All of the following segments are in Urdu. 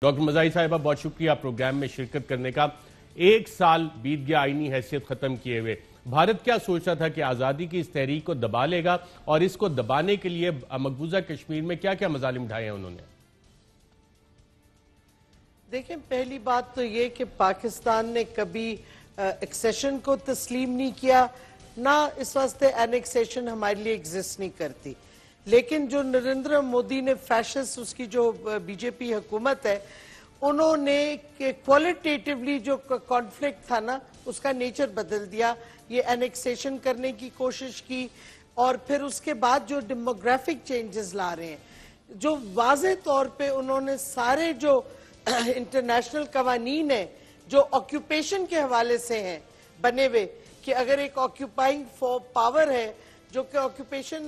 ڈاکٹر مزاحی صاحبہ بہت شکریہ پروگرام میں شرکت کرنے کا۔ ایک سال بیت گیا آئینی حیثیت ختم کیے ہوئے، بھارت کیا سوچتا تھا کہ آزادی کی اس تحریک کو دبا لے گا، اور اس کو دبانے کے لیے مقبوضہ کشمیر میں کیا کیا مظالم اٹھائے ہیں انہوں نے؟ دیکھیں، پہلی بات تو یہ کہ پاکستان نے کبھی ایکسیشن کو تسلیم نہیں کیا، نہ اس واسطے اینیکسیشن ہمارے لیے ایگزسٹ نہیں کرتی، لیکن جو نریندر مودی نے فیشسٹ اس کی جو بی جے پی حکومت ہے، انہوں نے کوالٹیٹیولی جو کانفلکٹ تھا نا اس کا نیچر بدل دیا، یہ اینیکسیشن کرنے کی کوشش کی، اور پھر اس کے بعد جو ڈیموگرافک چینجز لا رہے ہیں، جو واضح طور پہ انہوں نے سارے جو انٹرنیشنل قوانین ہیں جو آکیوپیشن کے حوالے سے ہیں بنے ہوئے، کہ اگر ایک آکیوپائنگ پاور ہے جو کہ آکیوپیشن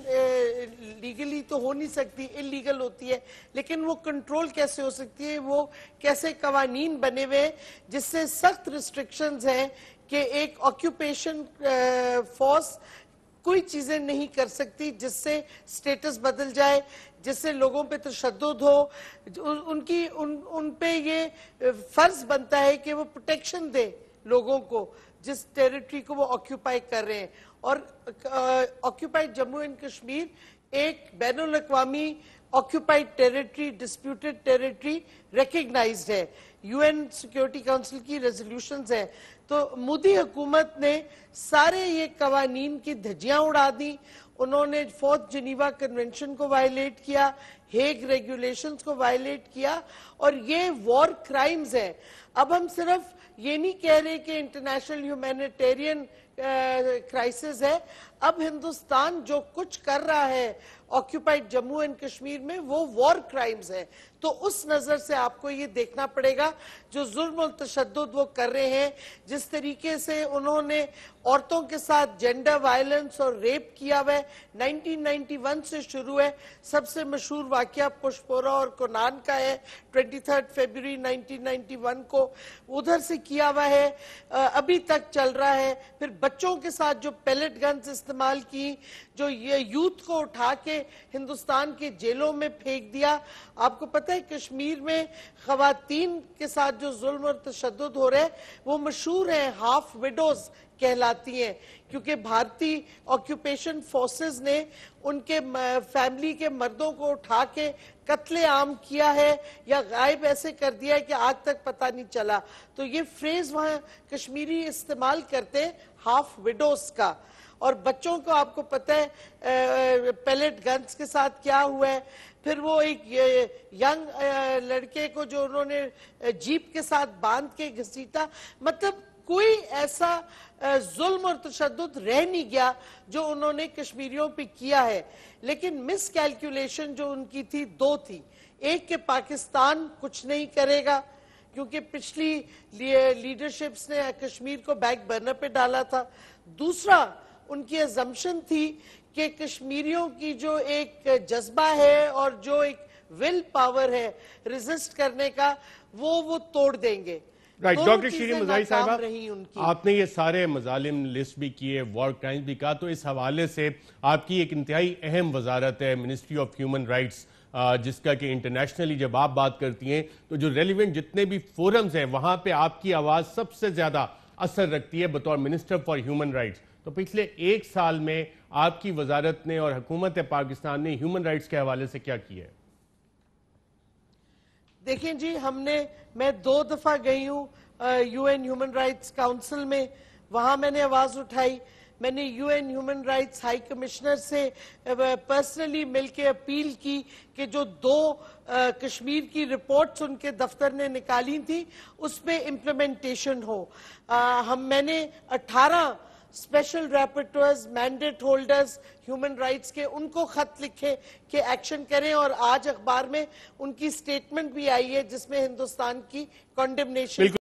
لیگلی تو ہو نہیں سکتی، انلیگل ہوتی ہے، لیکن وہ کنٹرول کیسے ہو سکتی ہے، وہ کیسے قوانین بنے ہوئے جس سے سخت ریسٹرکشنز ہیں کہ ایک آکیوپیشن فورس کوئی چیزیں نہیں کر سکتی جس سے سٹیٹس بدل جائے، جس سے لوگوں پہ تشدد ہو، ان پہ یہ فرض بنتا ہے کہ وہ پروٹیکشن دے لوگوں کو جس ٹیریٹری کو وہ آکیوپائی کر رہے ہیں۔ اور آکیوپائڈ جموں اینڈ کشمیر ایک بین الاقوامی occupied territory, disputed territory recognised ہے، یو این سیکیورٹی کونسل کی ریزولوشنز ہیں۔ تو مودی حکومت نے سارے یہ قوانین کی دھجیاں اڑا دی، انہوں نے 4th جنیوا کنونشن کو وائلیٹ کیا، ہیگ ریگولیشنز کو وائلیٹ کیا، اور یہ وار کرائمز ہیں۔ اب ہم صرف یہ نہیں کہہ رہے کہ انٹرنیشنل ہیومینیٹیرین کرائسس ہے، اب ہندوستان جو کچھ کر رہا ہے آکیوپائڈ جموں اینڈ کشمیر میں وہ وار کرائمز ہے۔ تو اس نظر سے آپ کو یہ دیکھنا پڑے گا جو ظلم و تشدد وہ کر رہے ہیں، جس طریقے سے انہوں نے عورتوں کے ساتھ جینڈر وائلنس اور ریپ کیا ہوا ہے، 1991 سے شروع ہے۔ سب سے مشہور واقعہ پشپورہ اور کونان کا ہے، 23 فروری 1991 کو ادھر سے کیا ہوا ہے، ابھی تک چل رہا ہے۔ پھر بچوں کے ساتھ جو پیلٹ گنز استعمال کی، جو یہ یوتھ کو اٹھا کے ہندوستان کے جیلوں میں پھینک دیا۔ آپ کو پتہ ہے کشمیر میں خواتین کے ساتھ جو ظلم اور تشدد ہو رہے ہیں وہ مشہور ہیں، ہاف ویڈوز کہلاتی ہیں، کیونکہ بھارتی آکیوپیشن فورسز نے ان کے فیملی کے مردوں کو اٹھا کے قتل عام کیا ہے یا غائب ایسے کر دیا ہے کہ آج تک پتہ نہیں چلا۔ تو یہ فریز وہاں کشمیری استعمال کرتے ہیں، ہاف ویڈوز کا۔ اور بچوں کو آپ کو پتہ ہے پیلٹ گنز کے ساتھ کیا ہوا ہے۔ پھر وہ ایک ینگ لڑکے کو جو انہوں نے جیپ کے ساتھ باندھ کے گھسیٹا، مطلب کوئی ایسا ظلم اور تشدد رہ نہیں گیا جو انہوں نے کشمیریوں پہ کیا ہے۔ لیکن مس کیلکولیشن جو ان کی تھی دو تھی، ایک کہ پاکستان کچھ نہیں کرے گا کیونکہ پچھلی لیڈرشپس نے کشمیر کو بیک برنر پہ ڈالا تھا، دوسرا ان کی ازمپشن تھی کہ کشمیریوں کی جو ایک جذبہ ہے اور جو ایک ول پاور ہے ریزسٹ کرنے کا وہ توڑ دیں گے۔ ڈاکٹر شیریں مزاحی صاحبہ، آپ نے یہ سارے مظالم لسٹ بھی کیے، وار کرائمز بھی کہا، تو اس حوالے سے آپ کی ایک انتہائی اہم وزارت ہے منسٹری آف ہیومن رائٹس، جس کا کہ انٹرنیشنلی جب آپ بات کرتی ہیں تو جو ریلیونٹ جتنے بھی فورمز ہیں وہاں پہ آپ کی آواز سب سے زیادہ اثر رکھتی ہے بطور منسٹر فار ہیومن رائٹس۔ تو پچھلے ایک سال میں آپ کی وزارت نے اور حکومت پاکستان نے ہیومن رائٹس کے حوالے سے کیا کیا ہے؟ دیکھیں جی، میں 2 دفعہ گئی ہوں U N human rights council میں، وہاں میں نے آواز اٹھائی۔ میں نے U N human rights high commissioner سے پرسنلی مل کے اپیل کی کہ جو 2 کشمیر کی رپورٹس ان کے دفتر نے نکالی تھی اس پہ امپلیمنٹیشن ہو۔ میں نے 18 special reporters, mandate holders human rights کے، ان کو خط لکھے کہ ایکشن کریں، اور آج اخبار میں ان کی سٹیٹمنٹ بھی آئی ہے جس میں ہندوستان کی کنڈمنیشن